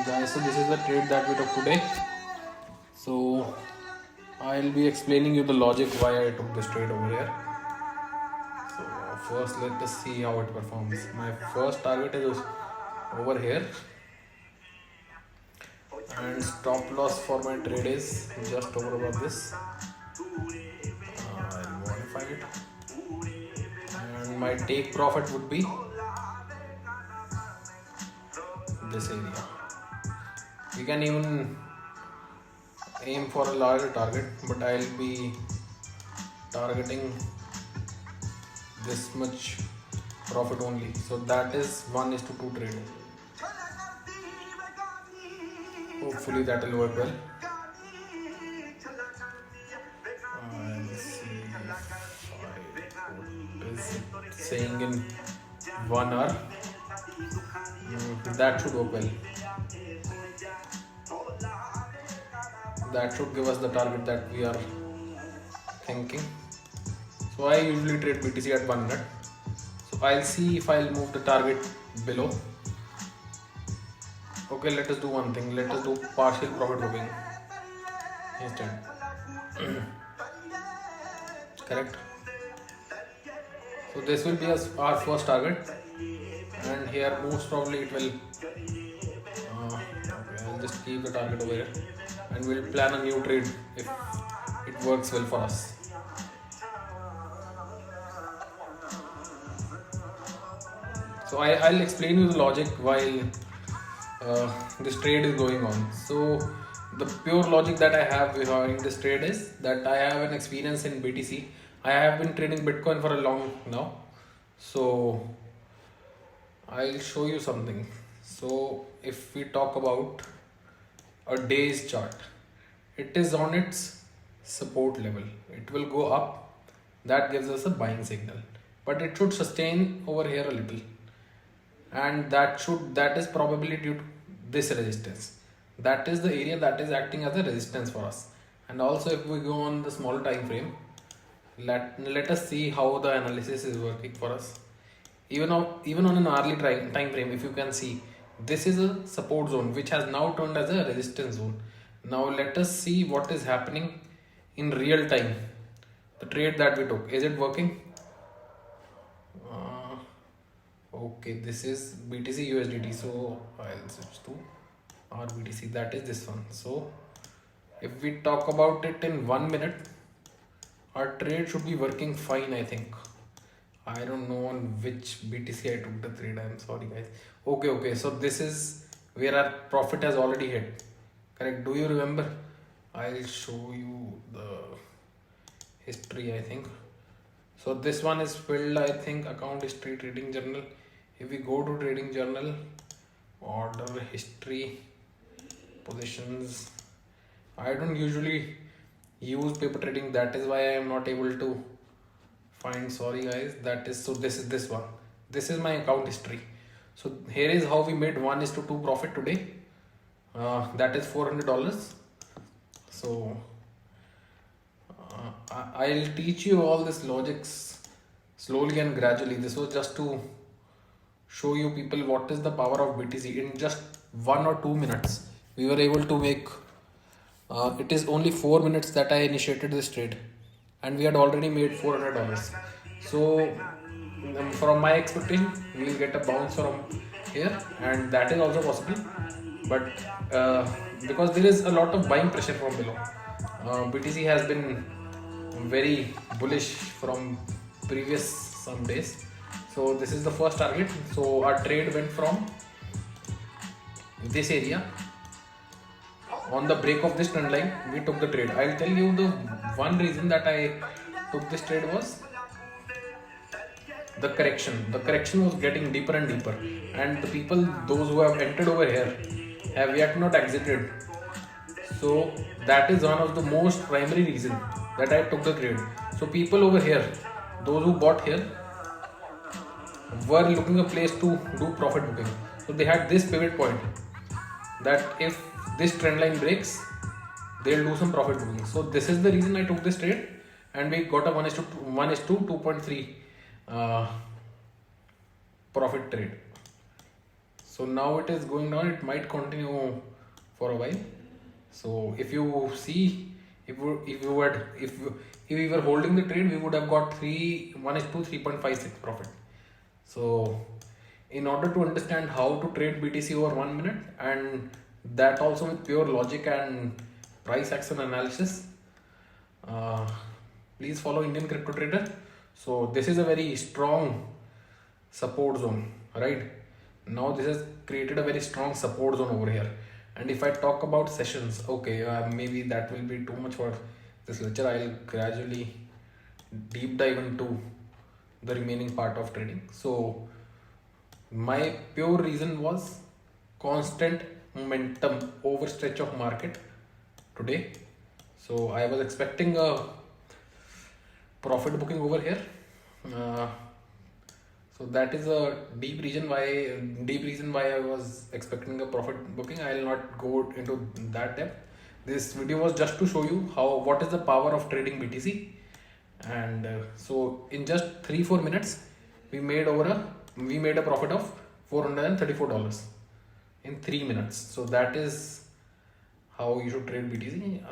guys, so this is the trade that we took today. So I'll be explaining you the logic why I took this trade over here. So first let us see how it performs. My first target is over here, and stop loss for my trade is just over above this. I'll modify it, and my take profit would be this area. We can even aim for a larger target, but I'll be targeting this much profit only. So that is 1:2 trade. Hopefully that will work well. I'll see what is it saying in 1 hour. That should work well. That should give us the target that we are thinking. So I usually trade BTC at 1 minute. So I'll see if I'll move the target below. Okay, let us do one thing. Let us do partial profit booking instead. Correct. So this will be our first target, and here most probably it will. Okay, I'll just keep the target over here, and we'll plan a new trade if it works well for us. So I'll explain you the logic while this trade is going on. So the pure logic that I have behind this trade is that I have an experience in BTC. I have been trading Bitcoin for a long now. So I'll show you something. So if we talk about a day's chart, it is on its support level. It will go up. That gives us a buying signal, but it should sustain over here a little, and that is probably due to this resistance. That is the area that is acting as a resistance for us. And also if we go on the small time frame, let us see how the analysis is working for us. Even on an hourly time frame, if you can see, this is a support zone which has now turned as a resistance zone. Now let us see what is happening in real time. The trade that we took, is it working? Okay, this is BTC USDT, so I'll switch to RBTC, that is this one. So if we talk about it in 1 minute, our trade should be working fine, I think. I don't know on which BTC I took the trade, I'm sorry guys. Okay, so this is where our profit has already hit, correct? Do you remember? I'll show you the history, I think. So this one is filled, I think, account history, trading journal. If we go to trading journal, order history, positions, I don't usually use paper trading, that is why I am not able to find, sorry guys. That is, so this is this one, this is my account history. So here is how we made 1:2 profit today. That is $400. So I'll teach you all this logics slowly and gradually. This was just to show you people what is the power of BTC. In just 1 or 2 minutes we were able to make it is only 4 minutes that I initiated this trade, and we had already made $400. So from my expectation, we will get a bounce from here, and that is also possible. But because there is a lot of buying pressure from below, BTC has been very bullish from previous some days. So this is the first target. So our trade went from this area. On the break of this trend line, we took the trade. I'll tell you the one reason that I took this trade was the correction. The correction was getting deeper and deeper, and the people, those who have entered over here, have yet not exited. So that is one of the most primary reason that I took the trade. So people over here, those who bought here, were looking a place to do profit booking. So they had this pivot point that if this trend line breaks, they'll do some profit booking. So this is the reason I took this trade, and we got a 1:2.3 profit trade. So now it is going down. It might continue for a while. So if you see, if we were holding the trade, we would have got 3:1:3.56 profit. So in order to understand how to trade BTC over 1 minute, and that also with pure logic and price action analysis, uh, please follow Indian Crypto Trader. So this is a very strong support zone, right? Now this has created a very strong support zone over here. And if I talk about sessions, okay, maybe that will be too much for this lecture. I'll gradually deep dive into the remaining part of trading. So my pure reason was constant momentum overstretch of market today. So I was expecting a profit booking over here. Uh, so that is a deep reason why I was expecting a profit booking. I will not go into that depth. This video was just to show you what is the power of trading BTC. And so in just 3-4 minutes, we made a profit of $434 in 3 minutes. So that is how you should trade BTC.